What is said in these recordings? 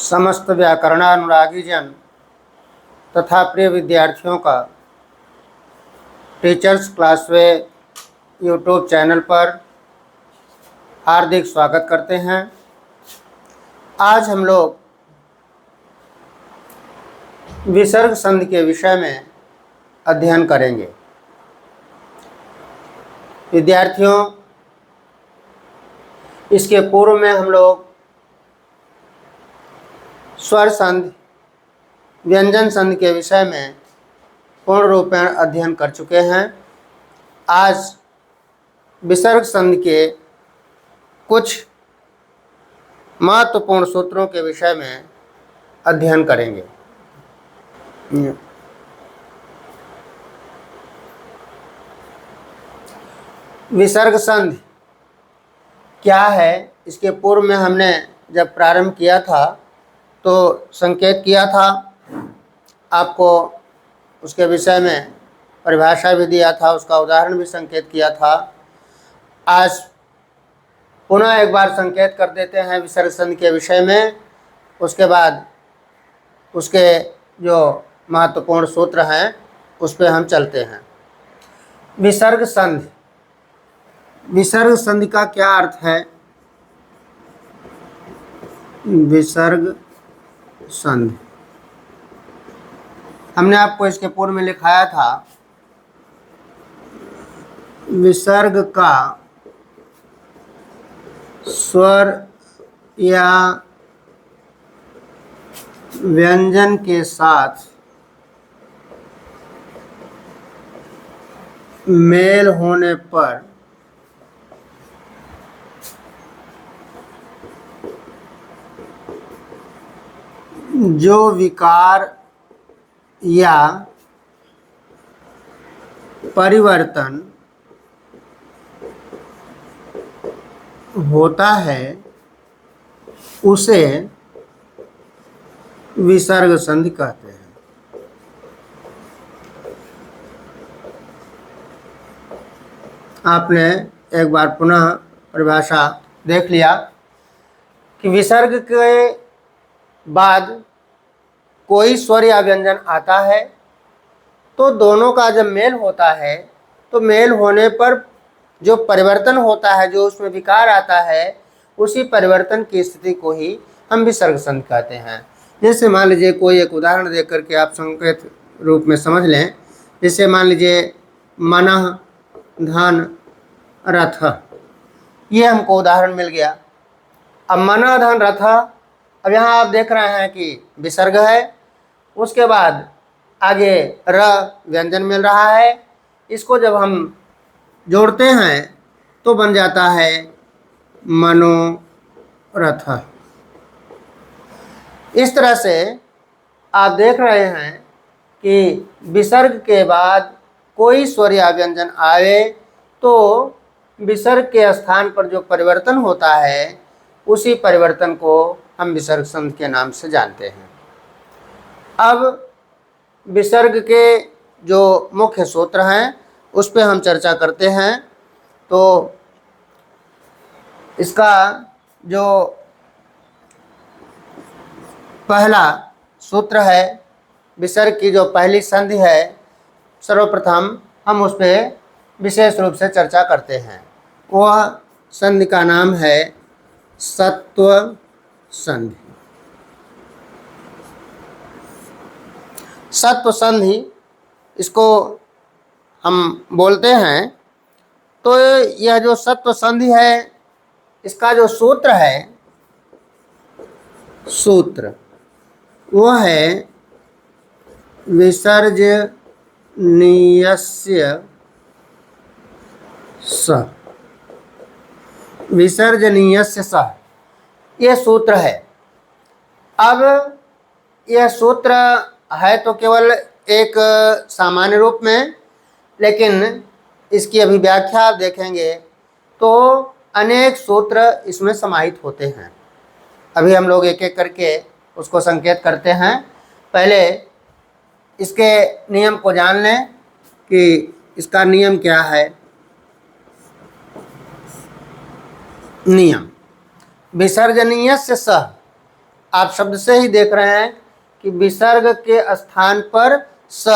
समस्त व्याकरणानुरागी जन तथा प्रिय विद्यार्थियों का टीचर्स क्लासवे यूट्यूब चैनल पर हार्दिक स्वागत करते हैं। आज हम लोग विसर्ग संधि के विषय में अध्ययन करेंगे। विद्यार्थियों, इसके पूर्व में हम लोग स्वर संधि, व्यंजन संधि के विषय में पूर्ण रूपेण अध्ययन कर चुके हैं। आज विसर्ग संधि के कुछ महत्वपूर्ण सूत्रों के विषय में अध्ययन करेंगे। विसर्ग संधि क्या है? इसके पूर्व में हमने जब प्रारंभ किया था तो संकेत किया था, आपको उसके विषय में परिभाषा भी दिया था, उसका उदाहरण भी संकेत किया था। आज पुनः एक बार संकेत कर देते हैं विसर्ग संधि के विषय में। उसके बाद उसके जो महत्वपूर्ण सूत्र हैं उस पर हम चलते हैं। विसर्ग संधि, विसर्ग संधि का क्या अर्थ है? विसर्ग संधि हमने आपको इसके पूर्व में लिखाया था। विसर्ग का स्वर या व्यंजन के साथ मेल होने पर जो विकार या परिवर्तन होता है उसे विसर्ग संधि कहते हैं। आपने एक बार पुनः परिभाषा देख लिया कि विसर्ग के बाद कोई स्वर या व्यंजन आता है तो दोनों का जब मेल होता है तो मेल होने पर जो परिवर्तन होता है, जो उसमें विकार आता है, उसी परिवर्तन की स्थिति को ही हम विसर्ग संधि कहते हैं। जैसे मान लीजिए कोई एक उदाहरण देख करके आप संकेत रूप में समझ लें। जैसे मान लीजिए मनः धन रथ, ये हमको उदाहरण मिल गया। अब मनः धन रथ, अब यहाँ आप देख रहे हैं कि विसर्ग है, उसके बाद आगे र व्यंजन मिल रहा है। इसको जब हम जोड़ते हैं तो बन जाता है मनोरथ। इस तरह से आप देख रहे हैं कि विसर्ग के बाद कोई स्वर या व्यंजन आए तो विसर्ग के स्थान पर जो परिवर्तन होता है उसी परिवर्तन को हम विसर्ग संधि के नाम से जानते हैं। अब विसर्ग के जो मुख्य सूत्र हैं उस पर हम चर्चा करते हैं। तो इसका जो पहला सूत्र है, विसर्ग की जो पहली संधि है, सर्वप्रथम हम उस पर विशेष रूप से चर्चा करते हैं। वह संधि का नाम है सत्व संधि। सत्व संधि इसको हम बोलते हैं। तो यह जो सत्व संधि है, इसका जो सूत्र है, सूत्र वह है विसर्जनीयस्य स, विसर्जनीयस्य स, ये सूत्र है। अब यह सूत्र है तो केवल एक सामान्य रूप में, लेकिन इसकी अभी व्याख्या देखेंगे तो अनेक सूत्र इसमें समाहित होते हैं। अभी हम लोग एक एक करके उसको संकेत करते हैं। पहले इसके नियम को जान लें कि इसका नियम क्या है। नियम विसर्जनीयस्य सः, आप शब्द से ही देख रहे हैं कि विसर्ग के स्थान पर स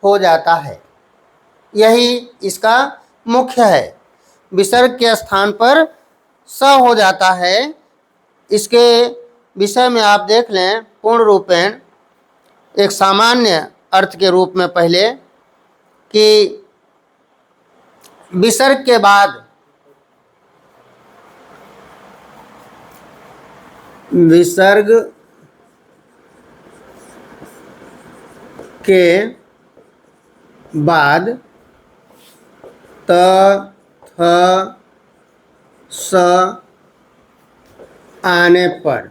हो जाता है, यही इसका मुख्य है। विसर्ग के स्थान पर स हो जाता है। इसके विषय में आप देख लें पूर्ण रूपेण एक सामान्य अर्थ के रूप में पहले कि विसर्ग के बाद त थ स आने पर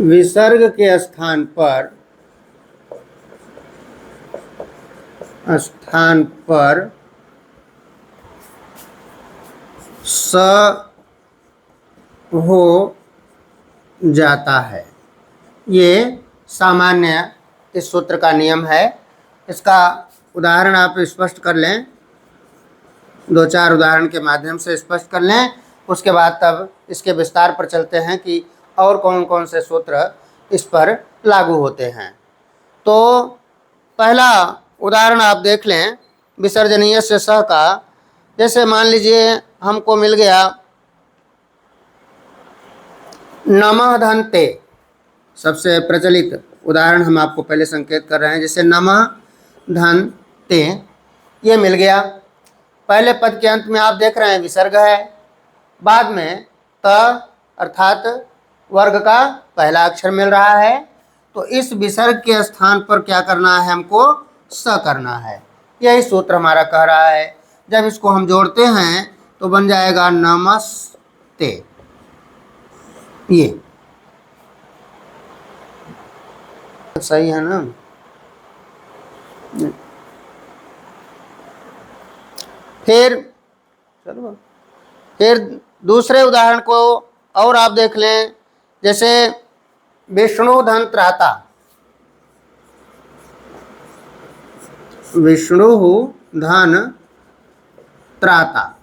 विसर्ग के स्थान पर स हो जाता है। ये सामान्य इस सूत्र का नियम है। इसका उदाहरण आप स्पष्ट कर लें, 2-4 उदाहरण के माध्यम से स्पष्ट कर लें, उसके बाद तब इसके विस्तार पर चलते हैं कि और कौन कौन से सूत्र इस पर लागू होते हैं। तो पहला उदाहरण आप देख लें विसर्जनीय से सह का। जैसे मान लीजिए हमको मिल गया नमः धन ते, सबसे प्रचलित उदाहरण हम आपको पहले संकेत कर रहे हैं। जैसे नमः धन ते ये मिल गया। पहले पद के अंत में आप देख रहे हैं विसर्ग है, बाद में त अर्थात वर्ग का पहला अक्षर मिल रहा है। तो इस विसर्ग के स्थान पर क्या करना है, हमको स करना है। यही सूत्र हमारा कह रहा है। जब इसको हम जोड़ते हैं तो बन जाएगा नमस्ते। ये सही है ना। फिर दूसरे उदाहरण को और आप देख लें। जैसे विष्णु धन त्राता, विष्णु धन त्राता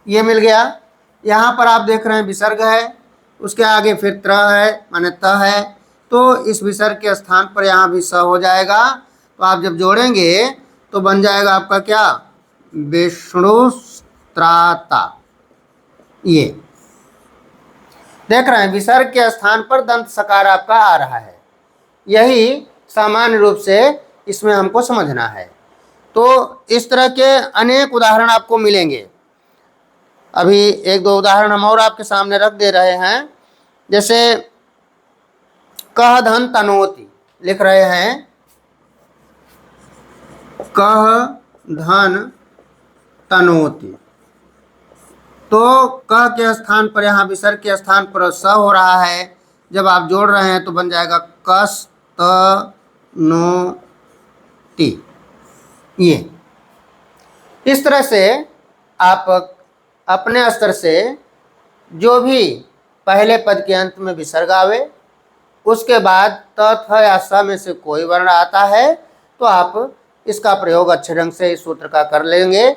ये मिल गया। यहाँ पर आप देख रहे हैं विसर्ग है, उसके आगे फिर त्र है माने त है, तो इस विसर्ग के स्थान पर यहाँ भी स हो जाएगा। तो आप जब जोड़ेंगे तो बन जाएगा आपका क्या, विष्णु त्राता। ये देख रहे हैं विसर्ग के स्थान पर दंत सकार आपका आ रहा है। यही सामान्य रूप से इसमें हमको समझना है। तो इस तरह के अनेक उदाहरण आपको मिलेंगे। अभी 1-2 उदाहरण हम और आपके सामने रख दे रहे हैं। जैसे कह धन तनोति लिख रहे हैं, कह धन तनोति, तो कह के स्थान पर यहाँ विसर्ग के स्थान पर स हो रहा है। जब आप जोड़ रहे हैं तो बन जाएगा कस त नो ति। ये इस तरह से आप अपने स्तर से जो भी पहले पद के अंत में विसर्ग आवे, उसके बाद त थ या स में से कोई वर्ण आता है तो आप इसका प्रयोग अच्छे ढंग से इस सूत्र का कर लेंगे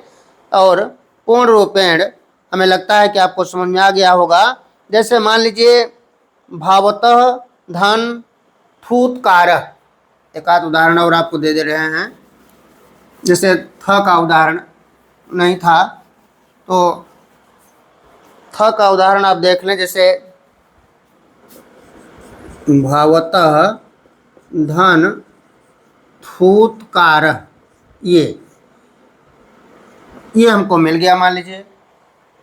और पूर्ण रूपेण हमें लगता है कि आपको समझ में आ गया होगा। जैसे मान लीजिए भावतः धन थूतकारः, एक आध उदाहरण और आपको दे रहे हैं। जैसे थ का उदाहरण नहीं था तो थ का उदाहरण आप देख लें। जैसे भावतः धन थूतकारः, ये हमको मिल गया। मान लीजिए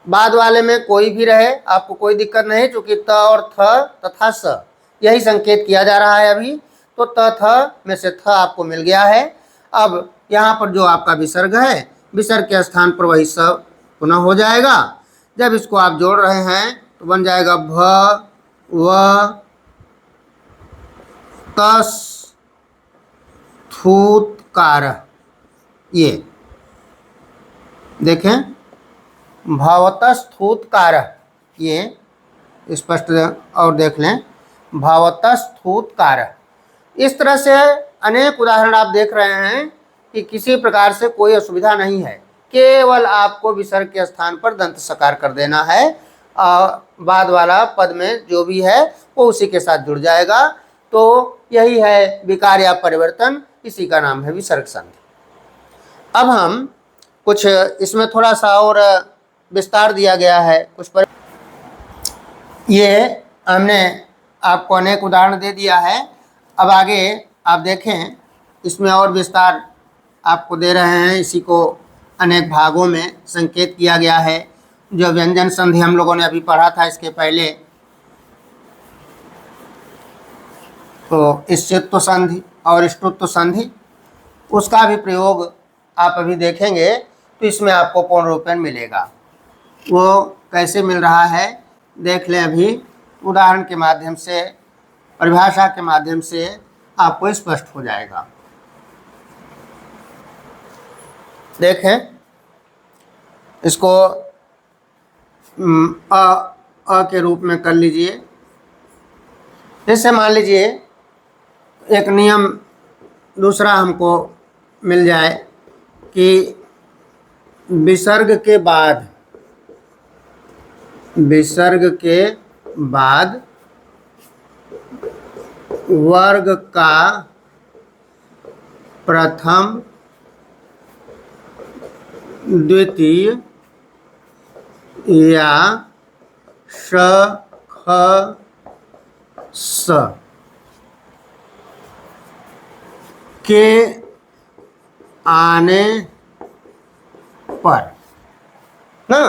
बाद वाले में कोई भी रहे आपको कोई दिक्कत नहीं, क्योंकि त और थ तथा स यही संकेत किया जा रहा है अभी। तो त थ में से थ आपको मिल गया है। अब यहाँ पर जो आपका विसर्ग है, विसर्ग के स्थान पर वही स पुनः हो जाएगा। जब इसको आप जोड़ रहे हैं तो बन जाएगा भ व तस थूतकारः। ये देखें भावतस्थूतकारः, ये स्पष्ट और देख लें भावतस्थूतकारः। इस तरह से अनेक उदाहरण आप देख रहे हैं कि किसी प्रकार से कोई असुविधा नहीं है, केवल आपको विसर्ग के स्थान पर दंत सकार कर देना है। बाद वाला पद में जो भी है वो उसी के साथ जुड़ जाएगा। तो यही है विकार या परिवर्तन, इसी का नाम है विसर्ग संधि। अब हम कुछ इसमें थोड़ा सा और विस्तार दिया गया है कुछ पर, ये हमने आपको अनेक उदाहरण दे दिया है। अब आगे आप देखें, इसमें और विस्तार आपको दे रहे हैं। इसी को अनेक भागों में संकेत किया गया है। जो व्यंजन संधि हम लोगों ने अभी पढ़ा था इसके पहले, तो इष्टत्व संधि और इष्टुत्व संधि, उसका भी प्रयोग आप अभी देखेंगे तो इसमें आपको पूर्ण रूपेण मिलेगा। वो कैसे मिल रहा है देख लें। अभी उदाहरण के माध्यम से, परिभाषा के माध्यम से आपको स्पष्ट हो जाएगा। देखें, इसको अ के रूप में कर लीजिए। जैसे मान लीजिए एक नियम दूसरा हमको मिल जाए कि विसर्ग के बाद वर्ग का प्रथम द्वितीय या श ख स के आने पर ना,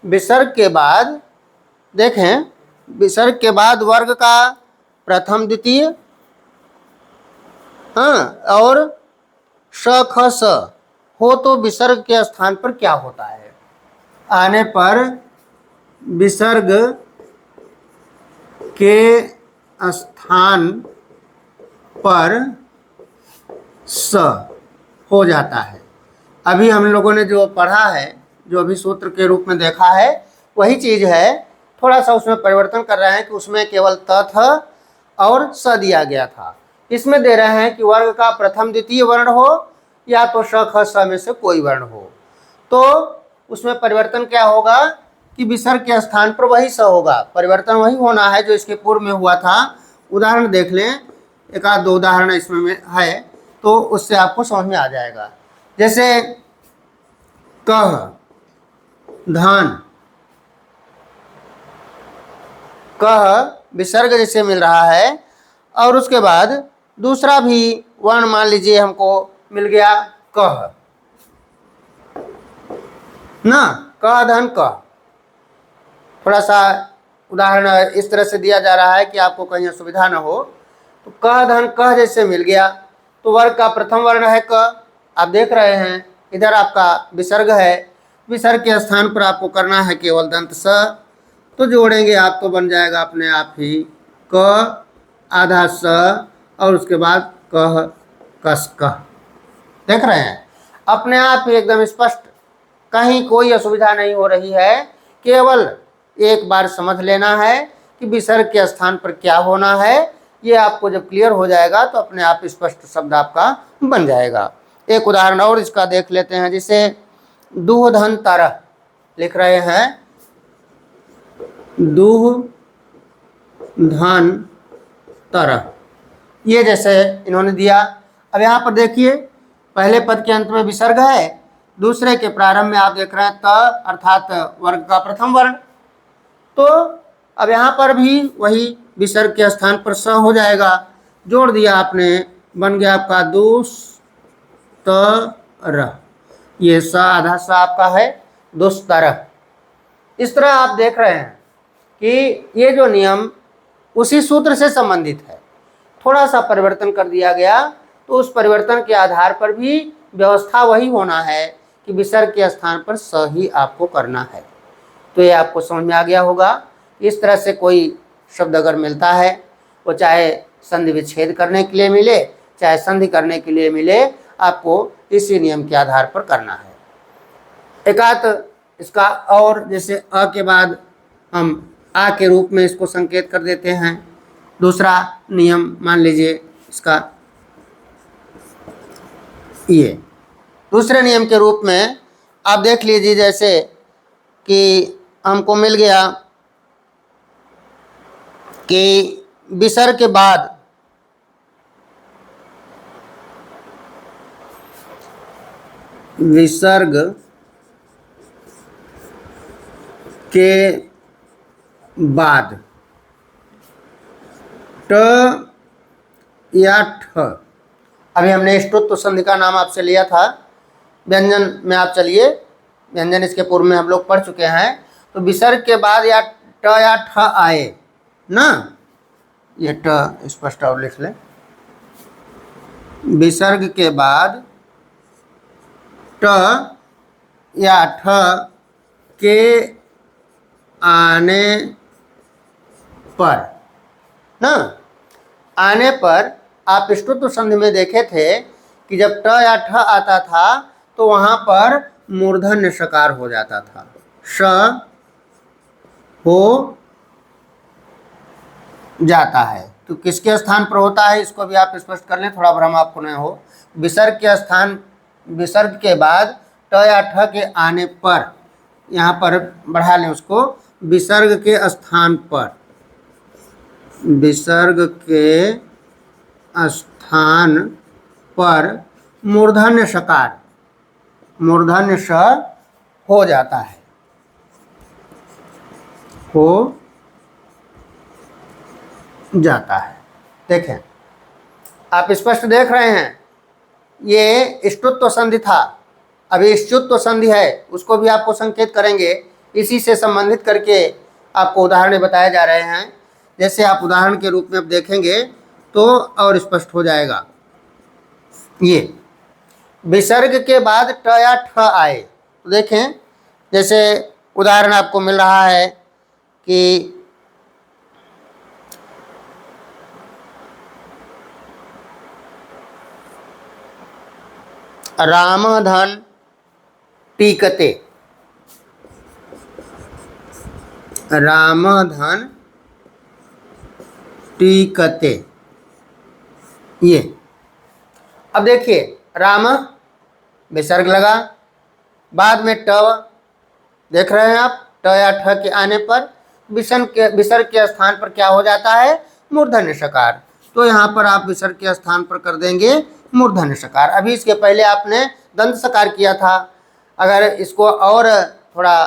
विसर्ग के बाद देखें, विसर्ग के बाद वर्ग का प्रथम द्वितीय, हाँ, और श ख स हो तो विसर्ग के स्थान पर क्या होता है? आने पर विसर्ग के स्थान पर स हो जाता है। अभी हम लोगों ने जो पढ़ा है, जो अभी सूत्र के रूप में देखा है, वही चीज़ है। थोड़ा सा उसमें परिवर्तन कर रहे हैं कि उसमें केवल त था और स दिया गया था। इसमें दे रहे हैं कि वर्ग का प्रथम द्वितीय वर्ण हो या तो श ख स में से कोई वर्ण हो। तो उसमें परिवर्तन क्या होगा कि विसर्ग के स्थान पर वही स होगा। परिवर्तन वही होना है जो इसके पूर्व में हुआ था। उदाहरण देख लें, एक आध दो उदाहरण इसमें है तो उससे आपको समझ में आ जाएगा। जैसे कह, धन, कह विसर्ग जैसे मिल रहा है, और उसके बाद दूसरा भी वर्ण मान लीजिए हमको मिल गया कह ना, कह धन कह। थोड़ा सा उदाहरण इस तरह से दिया जा रहा है कि आपको कहीं असुविधा न हो। तो कह धन कह जैसे मिल गया तो वर्ग का प्रथम वर्ण है क, आप देख रहे हैं। इधर आपका विसर्ग है, विसर्ग के स्थान पर आपको करना है केवल दंत स, तो जोड़ेंगे आप तो बन जाएगा अपने आप ही क आधा स और उसके बाद कह कस कह। देख रहे हैं, अपने आप ही एकदम स्पष्ट, कहीं कोई असुविधा नहीं हो रही है। केवल एक बार समझ लेना है कि विसर्ग के स्थान पर क्या होना है। ये आपको जब क्लियर हो जाएगा तो अपने आप स्पष्ट शब्द आपका बन जाएगा। एक उदाहरण और इसका देख लेते हैं। जैसे दूह धन तरह लिख रहे हैं, दूह धन तरह, ये जैसे इन्होंने दिया। अब यहाँ पर देखिए, पहले पद के अंत में विसर्ग है, दूसरे के प्रारंभ में आप देख रहे हैं त अर्थात वर्ग का प्रथम वर्ण। तो अब यहाँ पर भी वही विसर्ग के स्थान पर स हो जाएगा। जोड़ दिया आपने, बन गया आपका दुस्तर। ये स आधा स आपका है दुस्तर। इस तरह आप देख रहे हैं कि ये जो नियम उसी सूत्र से संबंधित है। थोड़ा सा परिवर्तन कर दिया गया तो उस परिवर्तन के आधार पर भी व्यवस्था वही होना है कि विसर्ग के स्थान पर स ही आपको करना है। तो ये आपको समझ में आ गया होगा। इस तरह से कोई शब्द अगर मिलता है, वो चाहे संधि विच्छेद करने के लिए मिले चाहे संधि करने के लिए मिले, आपको इसी नियम के आधार पर करना है। एकात इसका और, जैसे अ के बाद हम आ के रूप में इसको संकेत कर देते हैं। दूसरा नियम मान लीजिए इसका ये दूसरे नियम के रूप में आप देख लीजिए, जैसे कि हमको मिल गया कि विसर्ग के बाद ट या ठ, अभी हमने ष्टुत्व संधि का नाम आपसे लिया था। व्यंजन में आप चलिए, व्यंजन इसके पूर्व में हम लोग पढ़ चुके हैं। तो विसर्ग के बाद या ट या ठ आए ना, ये ट स्पष्ट और लिख लें। विसर्ग के बाद ट या ठ के आने पर ना, आने पर आप ष्टुत्व संधि में देखे थे कि जब ट या ठ आता था तो वहां पर मूर्धन्य शकार हो जाता था, श हो जाता है। तो किसके स्थान पर होता है इसको भी आप स्पष्ट कर लें, थोड़ा भ्रम आपको न हो। विसर्ग के स्थान, विसर्ग के बाद ट या ठ के आने पर, यहाँ पर बढ़ा लें उसको, विसर्ग के स्थान पर, विसर्ग के स्थान पर मूर्धन्य शकार, मूर्धन्य श हो जाता है, हो जाता है। देखें, आप स्पष्ट देख रहे हैं, ये ष्टुत्व संधि था, अभी ष्टुत्व संधि है, उसको भी आपको संकेत करेंगे। इसी से संबंधित करके आपको उदाहरण बताए जा रहे हैं। जैसे आप उदाहरण के रूप में अब देखेंगे तो और स्पष्ट हो जाएगा। ये विसर्ग के बाद ट या ठ आए तो देखें, जैसे उदाहरण आपको मिल रहा है कि रामधन टीकते, रामधन टीकते, ये अब देखिए, राम विसर्ग लगा, बाद में ट, देख रहे हैं आप, ट या ठ के आने पर विसर्ग के स्थान पर क्या हो जाता है, मूर्धन्य शकार। तो यहाँ पर आप विसर्ग के स्थान पर कर देंगे मूर्धन्य शकार। अभी इसके पहले आपने दंत सकार किया था। अगर इसको और थोड़ा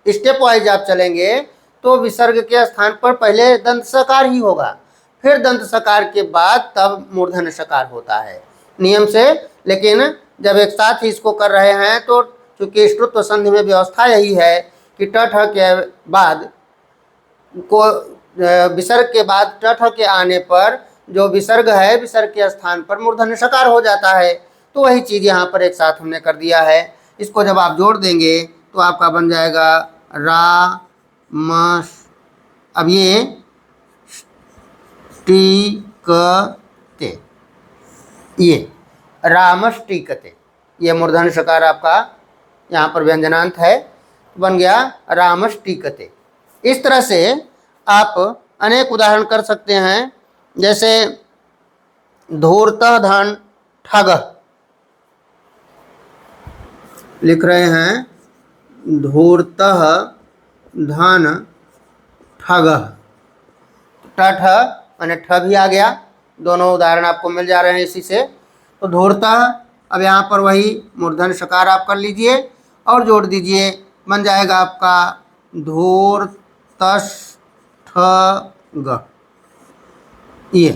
स्टेप वाइज आप चलेंगे तो विसर्ग के स्थान पर पहले दंत सकार ही होगा, फिर दंत सकार के बाद तब मूर्धन्य शकार होता है नियम से। लेकिन जब एक साथ ही इसको कर रहे हैं तो चूंकि ष्टुत्व संधि में व्यवस्था यही है कि ट ठ के बाद को विसर्ग के बाद ट ठ के आने पर जो विसर्ग है, विसर्ग के स्थान पर मूर्धन्य शकार हो जाता है। तो वही चीज़ यहाँ पर एक साथ हमने कर दिया है। इसको जब आप जोड़ देंगे तो आपका बन जाएगा रा म, अब ये टीकते, ये रामष्टीकते, ये मूर्धन्य शकार आपका यहाँ पर व्यंजनांत है, बन गया रामष्टीकते। इस तरह से आप अनेक उदाहरण कर सकते हैं। जैसे धूर्तः धन ठग, लिख रहे हैं धूर्तः धन ठग, ठ माने ठ भी आ गया, दोनों उदाहरण आपको मिल जा रहे हैं इसी से। तो धूर्तः, अब यहाँ पर वही मूर्धन्य शकार आप कर लीजिए और जोड़ दीजिए, बन जाएगा आपका धूर्तष्ठग। ये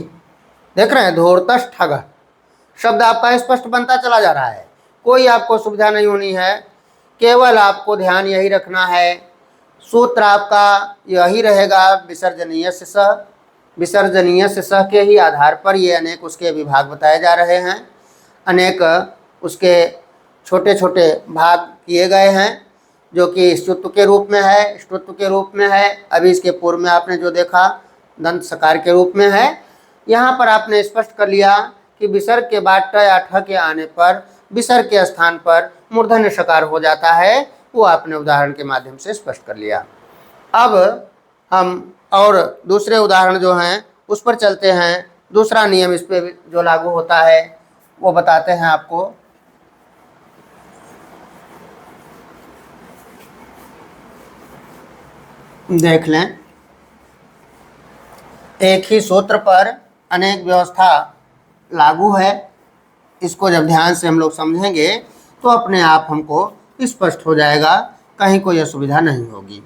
देख रहे हैं, धूर्तष्ठग शब्द आपका स्पष्ट बनता चला जा रहा है। कोई आपको सुविधा नहीं होनी है, केवल आपको ध्यान यही रखना है, सूत्र आपका यही रहेगा, विसर्जनीय से सह, विसर्जनीय से सह के ही आधार पर ये अनेक उसके विभाग बताए जा रहे हैं, अनेक उसके छोटे छोटे भाग किए गए हैं, जो कि ष्टुत्व के रूप में है, ष्टुत्व के रूप में है। अभी इसके पूर्व में आपने जो देखा दंत सकार के रूप में है। यहाँ पर आपने स्पष्ट कर लिया कि विसर्ग के बाद ट या ठ के आने पर विसर्ग के स्थान पर मूर्धन्य शकार हो जाता है, वो आपने उदाहरण के माध्यम से स्पष्ट कर लिया। अब हम और दूसरे उदाहरण जो हैं उस पर चलते हैं। दूसरा नियम इस पर जो लागू होता है वो बताते हैं आपको। देख लें, एक ही सूत्र पर अनेक व्यवस्था लागू है। इसको जब ध्यान से हम लोग समझेंगे तो अपने आप हमको स्पष्ट हो जाएगा, कहीं कोई असुविधा नहीं होगी।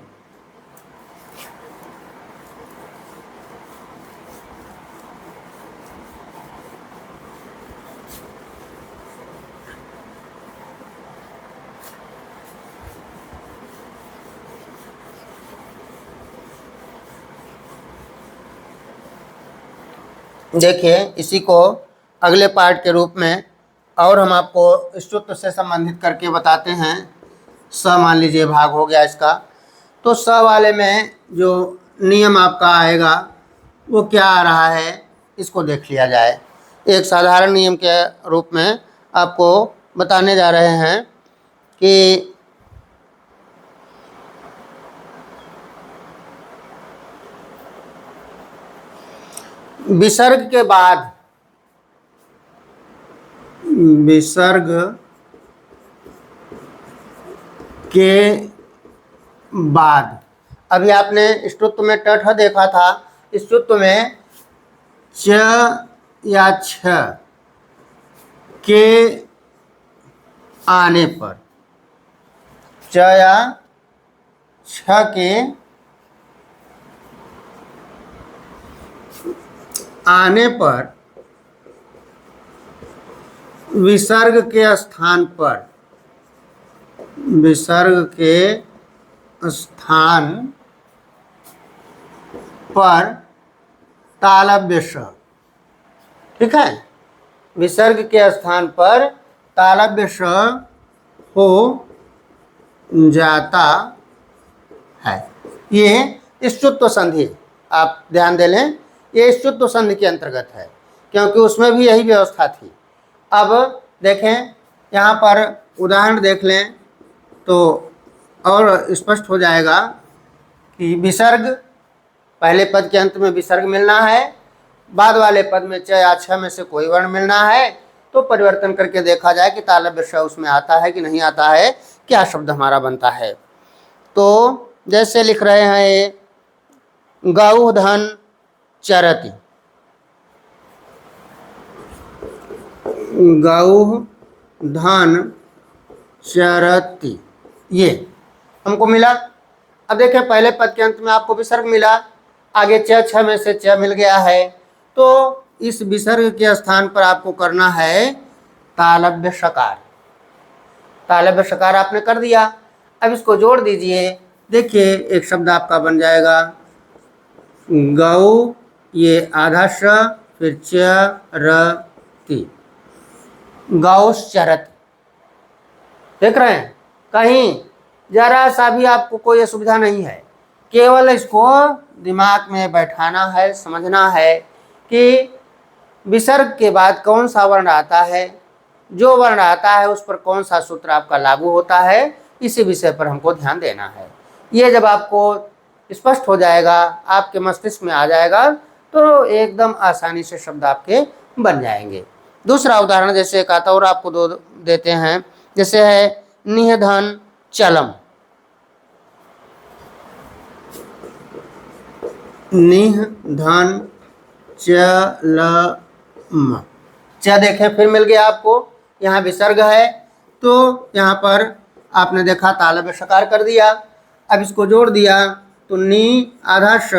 देखिए, इसी को अगले पार्ट के रूप में और हम आपको स्तुत्व से संबंधित करके बताते हैं। स मान लीजिए भाग हो गया इसका, तो स वाले में जो नियम आपका आएगा वो क्या आ रहा है, इसको देख लिया जाए। एक साधारण नियम के रूप में आपको बताने जा रहे हैं कि विसर्ग के बाद अभी आपने स्तुत्व में टठ देखा था। स्तुत्व में च या छ के आने पर, च या छ के आने पर विसर्ग के स्थान पर तालव्य स, ठीक है, विसर्ग के स्थान पर तालव्य स हो जाता है। ये स्तुत्व संधि आप ध्यान दे लें, ये स्तुत्व संधि के अंतर्गत है, क्योंकि उसमें भी यही व्यवस्था थी। अब देखें, यहाँ पर उदाहरण देख लें तो और स्पष्ट हो जाएगा कि विसर्ग, पहले पद के अंत में विसर्ग मिलना है, बाद वाले पद में च या छ में से कोई वर्ण मिलना है, तो परिवर्तन करके देखा जाए कि तालव्य श उसमें आता है कि नहीं आता है, क्या शब्द हमारा बनता है। तो जैसे लिख रहे हैं ये गौ धन चरति, गौ धन चरति, ये हमको मिला। अब देखें, पहले पद के अंत में आपको विसर्ग मिला, आगे च छ में से च मिल गया है, तो इस विसर्ग के स्थान पर आपको करना है तालव्य षकार। तालव्य षकार आपने कर दिया। अब इसको जोड़ दीजिए। देखिए, एक शब्द आपका बन जाएगा गौ, ये आधा श, फिर चरति, गौश्चरति। देख रहे हैं, कहीं जरा सा भी आपको कोई असुविधा नहीं है, केवल इसको दिमाग में बैठाना है, समझना है कि विसर्ग के बाद कौन सा वर्ण आता है, जो वर्ण आता है उस पर कौन सा सूत्र आपका लागू होता है, इसी विषय पर हमको ध्यान देना है। ये जब आपको स्पष्ट हो जाएगा, आपके मस्तिष्क में आ जाएगा, तो एकदम आसानी से शब्द आपके बन जाएंगे। दूसरा उदाहरण जैसे एक आता और आपको दो देते हैं, जैसे है निधन चलम, निधन चलम, च देखें फिर मिल गया आपको, यहाँ विसर्ग है तो यहाँ पर आपने देखा तालव्य षकार कर दिया। अब इसको जोड़ दिया तो नी आधा श,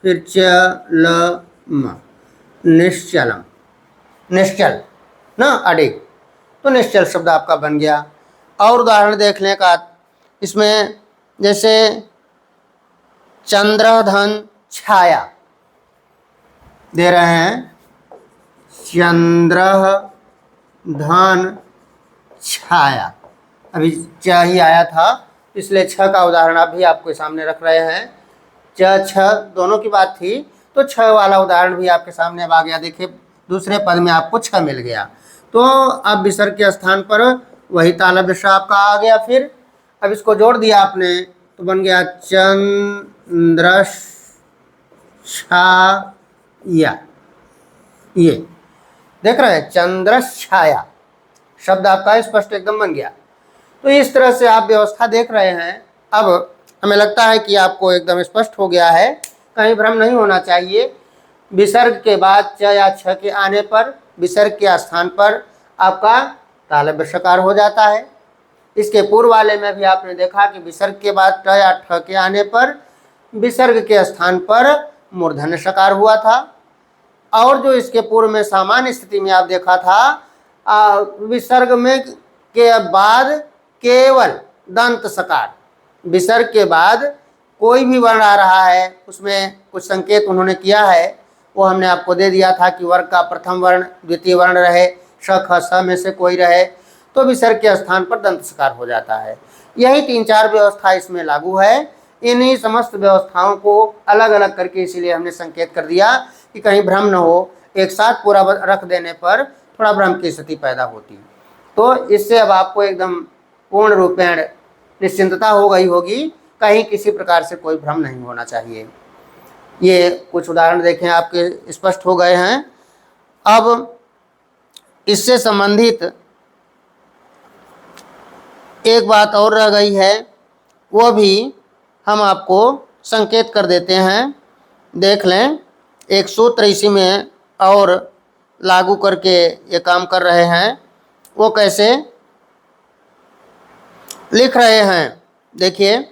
फिर चलम, निश्चलम, निश्चल ना अडिग, तो निश्चल शब्द आपका बन गया। और उदाहरण देखने का इसमें जैसे चंद्रधन छाया दे रहे हैं, चंद्रधन छाया, अभी च ही आया था इसलिए छ का उदाहरण अभी आपके सामने रख रहे हैं। च छ दोनों की बात थी, तो छ वाला उदाहरण भी आपके सामने अब आ गया। देखिए, दूसरे पद में आपको छ मिल गया, तो अब विसर्ग के स्थान पर वही तालव्य श आपका आ गया। फिर अब इसको जोड़ दिया आपने तो बन गया चंद्रछाया। ये देख रहे हैं, चंद्रछाया शब्द आपका स्पष्ट एकदम बन गया। तो इस तरह से आप व्यवस्था देख रहे हैं। अब हमें लगता है कि आपको एकदम स्पष्ट हो गया है, कहीं भ्रम नहीं होना चाहिए। विसर्ग के बाद च या छ के आने पर विसर्ग के स्थान पर आपका तालव्य शकार हो जाता है। इसके पूर्व वाले में भी आपने देखा कि विसर्ग के बाद ट या ठ के आने पर विसर्ग के स्थान पर मूर्धन्य शकार हुआ था। और जो इसके पूर्व में सामान्य स्थिति में आप देखा था विसर्ग में के बाद केवल दंत सकार, विसर्ग के बाद कोई भी वर्ण आ रहा है उसमें कुछ संकेत उन्होंने किया है, वो हमने आपको दे दिया था कि वर्ग का प्रथम वर्ण द्वितीय वर्ण रहे, श ख स में से कोई रहे तो विसर्ग के स्थान पर दंत सकार हो जाता है। यही 3-4 व्यवस्था इसमें लागू है। इन्हीं समस्त व्यवस्थाओं को अलग अलग करके इसीलिए हमने संकेत कर दिया कि कहीं भ्रम न हो, एक साथ पूरा रख देने पर थोड़ा भ्रम की स्थिति पैदा होती। तो इससे अब आपको एकदम पूर्ण रूपेण निश्चिंतता हो गई होगी, कहीं किसी प्रकार से कोई भ्रम नहीं होना चाहिए। ये कुछ उदाहरण देखें, आपके स्पष्ट हो गए हैं। अब इससे संबंधित एक बात और रह गई है, वो भी हम आपको संकेत कर देते हैं। देख लें, एक सूत्र इसी में और लागू करके ये काम कर रहे हैं। वो कैसे लिख रहे हैं देखिए,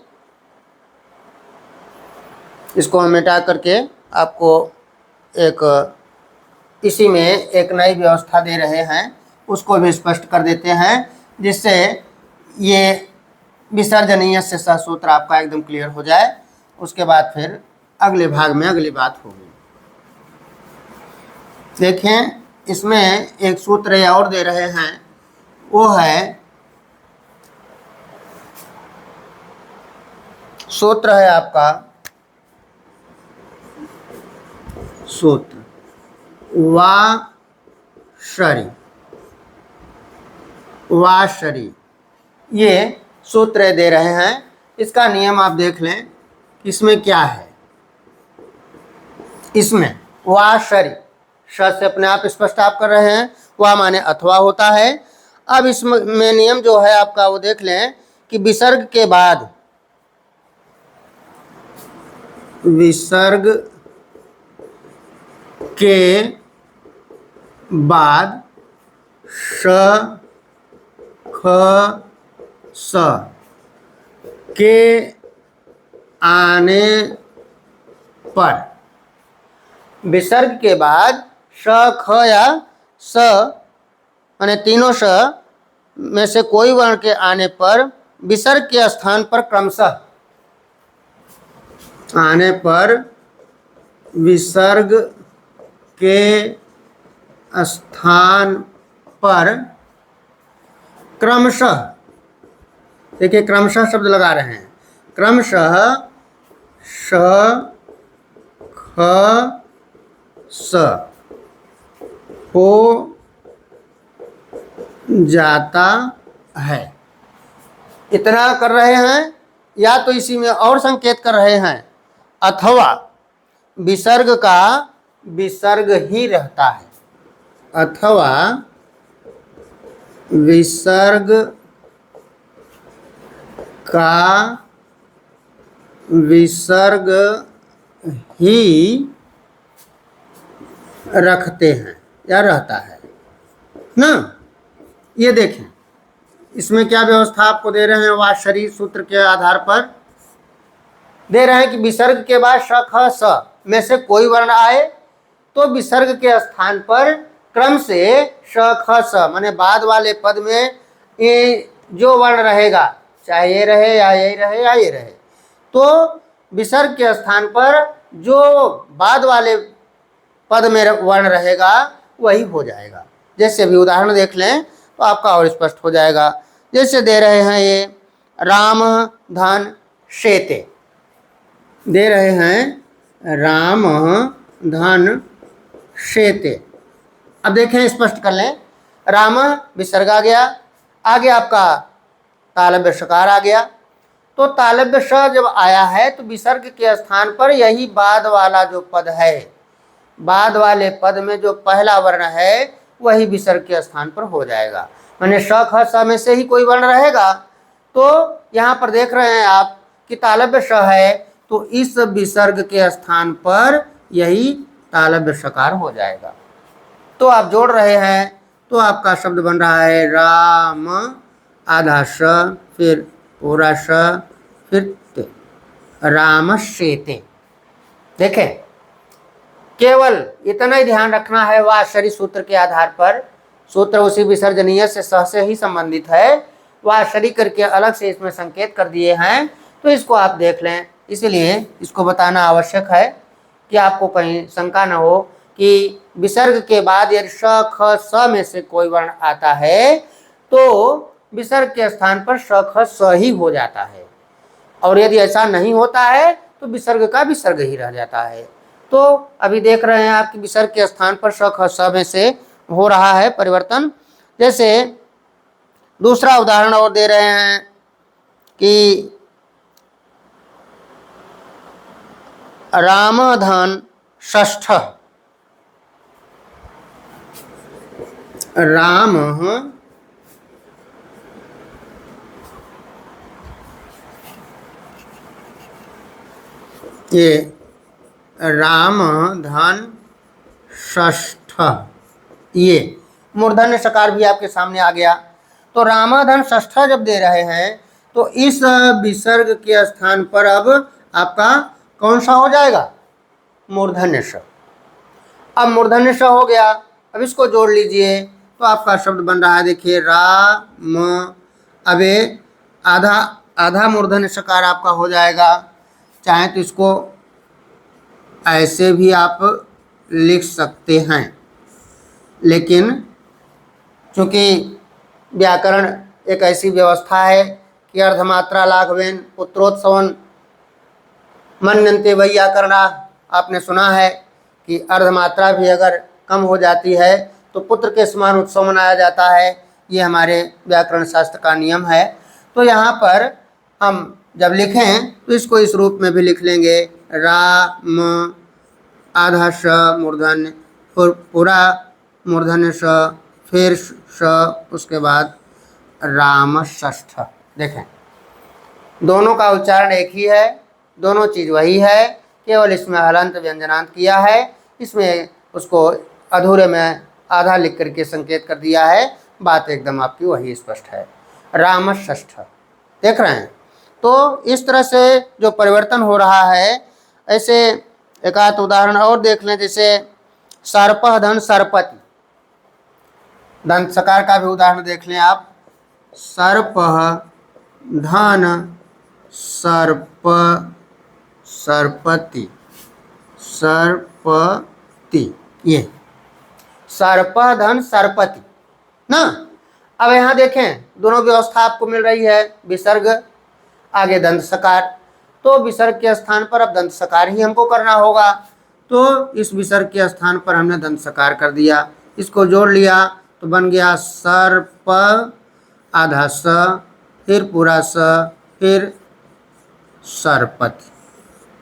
इसको हम मिटा करके आपको एक इसी में एक नई व्यवस्था दे रहे हैं, उसको भी स्पष्ट कर देते हैं, जिससे ये विसर्जनीय से सूत्र आपका एकदम क्लियर हो जाए। उसके बाद फिर अगले भाग में अगली बात होगी। देखें, इसमें एक सूत्र और दे रहे हैं, वो है सूत्र है आपका सूत्र वाशरी, ये सूत्र दे रहे हैं। इसका नियम आप देख लें, इसमें क्या है। इसमें वाशरी श से अपने आप स्पष्ट आप कर रहे हैं, वह माने अथवा होता है। अब इसमें नियम जो है आपका वो देख लें कि विसर्ग के बाद श ख स के आने पर, विसर्ग के बाद श ख या स माने तीनों श में से कोई वर्ण के आने पर विसर्ग के स्थान पर क्रमशः आने पर विसर्ग के स्थान पर क्रमशः, देखिए क्रमशः शब्द लगा रहे हैं, क्रमशः श ख स हो जाता है। इतना कर रहे हैं, या तो इसी में और संकेत कर रहे हैं, अथवा विसर्ग का विसर्ग ही रहता है, अथवा विसर्ग का विसर्ग ही रखते हैं या रहता है ना। ये देखें, इसमें क्या व्यवस्था आपको दे रहे हैं, वाशरी सूत्र के आधार पर दे रहे हैं कि विसर्ग के बाद श ख स में से कोई वर्ण आए तो विसर्ग के स्थान पर क्रम से श ख स माने बाद वाले पद में ये जो वर्ण रहेगा, चाहे ये रहे या ये रहे या ये रहे, तो विसर्ग के स्थान पर जो बाद वाले पद में वर्ण रहेगा वही हो जाएगा। जैसे अभी उदाहरण देख लें तो आपका और स्पष्ट हो जाएगा। जैसे दे रहे हैं ये राम धन शेते, दे रहे हैं राम धन शेते। अब देखें, स्पष्ट कर लें, राम विसर्ग आ गया, आगे आपका तालव्य शकार आ गया, तो तालव्य श जब आया है तो विसर्ग के स्थान पर यही बाद वाला जो पद है, बाद वाले पद में जो पहला वर्ण है वही विसर्ग के स्थान पर हो जाएगा। माने श ख स में से ही कोई वर्ण रहेगा, तो यहाँ पर देख रहे हैं आप कि तालव्य श है, तो इस विसर्ग के स्थान पर यही तालव्य सकार हो जाएगा। तो आप जोड़ रहे हैं तो आपका शब्द बन रहा है राम, आधा स, फिर पूरा स, फिर ते, रामश्चेते। देखें, केवल इतना ही ध्यान रखना है, वाशरी सूत्र के आधार पर, सूत्र उसी विसर्जनीय से सह से ही संबंधित है, वाशरी करके अलग से इसमें संकेत कर दिए हैं, तो इसको आप देख लें। इसीलिए इसको बताना आवश्यक है कि आपको कहीं शंका न हो कि विसर्ग के बाद यदि श, ख, स में से कोई वर्ण आता है तो विसर्ग के स्थान पर श, ख, स ही हो जाता है, और यदि ऐसा नहीं होता है तो विसर्ग का विसर्ग ही रह जाता है। तो अभी देख रहे हैं आपकी विसर्ग के स्थान पर श, ख, स में से हो रहा है परिवर्तन। जैसे दूसरा उदाहरण और दे रहे हैं कि रामधन षष्ठ, राम ये राम धन षष्ठ, ये मूर्धन्य सकार भी आपके सामने आ गया। तो रामाधन षष्ठ जब दे रहे हैं तो इस विसर्ग के स्थान पर अब आपका कौन सा हो जाएगा? मूर्धन्य स। अब मूर्धन्य स हो गया, अब इसको जोड़ लीजिए तो आपका शब्द बन रहा है, देखिए राम। अब ये आधा आधा मूर्धन्य सकार आपका हो जाएगा। चाहे तो इसको ऐसे भी आप लिख सकते हैं, लेकिन चूंकि व्याकरण एक ऐसी व्यवस्था है कि अर्धमात्रा लाघवेन पुत्रोत्सवन मन्यन्ते वैयाकरणा, आपने सुना है कि अर्धमात्रा भी अगर कम हो जाती है तो पुत्र के समान उत्सव मनाया जाता है। ये हमारे व्याकरण शास्त्र का नियम है। तो यहाँ पर हम जब लिखें तो इसको इस रूप में भी लिख लेंगे, राम आधा श मूर्धन्य, पूरा मूर्धन्य स, फिर स, उसके बाद राम षष्ठ। देखें, दोनों का उच्चारण एक ही है, दोनों चीज़ वही है, केवल इसमें हलंत व्यंजनांत किया है, इसमें उसको अधूरे में आधा लिख करके संकेत कर दिया है। बात एकदम आपकी वही स्पष्ट है, राम षष्ठ। देख रहे हैं? तो इस तरह से जो परिवर्तन हो रहा है, ऐसे एक आध उदाहरण और देख लें। जैसे सर्पः धन सर्पति, दंत सकार का भी उदाहरण देख लें आप। सर्पः धन सर्प सर्पति, सर्पति, ये सर्पः धन सर्पति ना। अब यहाँ देखें, दोनों व्यवस्था आपको मिल रही है, विसर्ग आगे दंत सकार। तो विसर्ग के स्थान पर अब दंत सकार ही हमको करना होगा, तो इस विसर्ग के स्थान पर हमने दंत सकार कर दिया, इसको जोड़ लिया तो बन गया सर्प आधा स, फिर पूरा स, फिर सर्पति।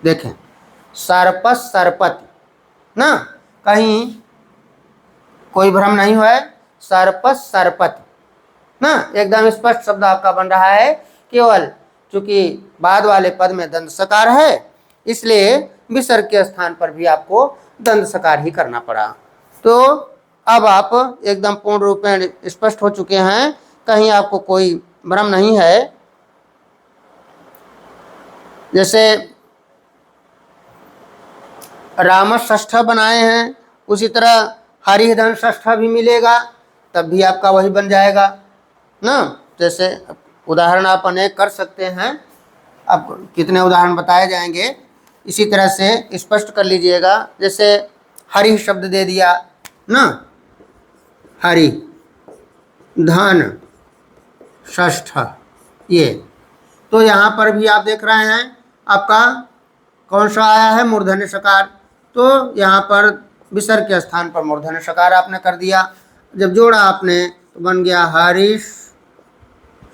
देखें, सर्पस सर्पति ना, कहीं कोई भ्रम नहीं है, सर्पस सर्पति ना, एकदम स्पष्ट शब्द आपका बन रहा है। केवल चूंकि बाद वाले पद में दंत सकार है, इसलिए विसर्ग के स्थान पर भी आपको दंत सकार ही करना पड़ा। तो अब आप एकदम पूर्ण रूप में स्पष्ट हो चुके हैं, कहीं आपको कोई भ्रम नहीं है। जैसे राम षष्ठ बनाए हैं, उसी तरह हरिधन षष्ठ भी मिलेगा, तब भी आपका वही बन जाएगा ना। जैसे उदाहरण आप अनेक कर सकते हैं, आपको कितने उदाहरण बताए जाएंगे, इसी तरह से स्पष्ट कर लीजिएगा। जैसे हरि शब्द दे दिया ना, हरि धन षष्ठ, ये तो यहाँ पर भी आप देख रहे हैं आपका कौन सा आया है? मूर्धन्य सकार। तो यहाँ पर विसर्ग के स्थान पर मूर्धन्य सकार आपने कर दिया। जब जोड़ा आपने तो बन गया हरि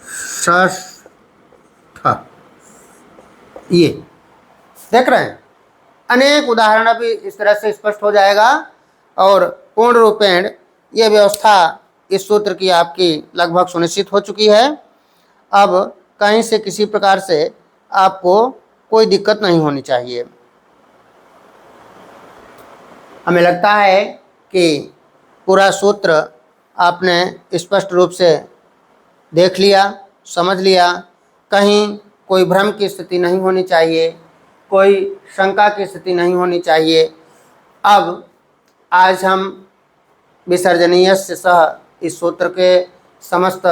षष्ठ, ये देख रहे हैं। अनेक उदाहरण अभी इस तरह से स्पष्ट हो जाएगा, और पूर्ण रूपेण ये व्यवस्था इस सूत्र की आपकी लगभग सुनिश्चित हो चुकी है। अब कहीं से किसी प्रकार से आपको कोई दिक्कत नहीं होनी चाहिए। हमें लगता है कि पूरा सूत्र आपने स्पष्ट रूप से देख लिया, समझ लिया। कहीं कोई भ्रम की स्थिति नहीं होनी चाहिए, कोई शंका की स्थिति नहीं होनी चाहिए। अब आज हम विसर्जनीयस्य सह इस सूत्र के समस्त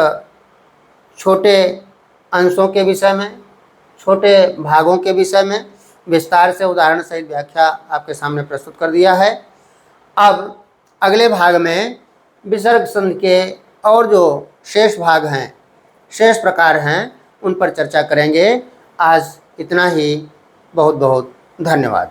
छोटे अंशों के विषय में, छोटे भागों के विषय में विस्तार से उदाहरण सहित व्याख्या आपके सामने प्रस्तुत कर दिया है। अब अगले भाग में विसर्ग संधि के और जो शेष भाग हैं, शेष प्रकार हैं, उन पर चर्चा करेंगे। आज इतना ही। बहुत बहुत धन्यवाद।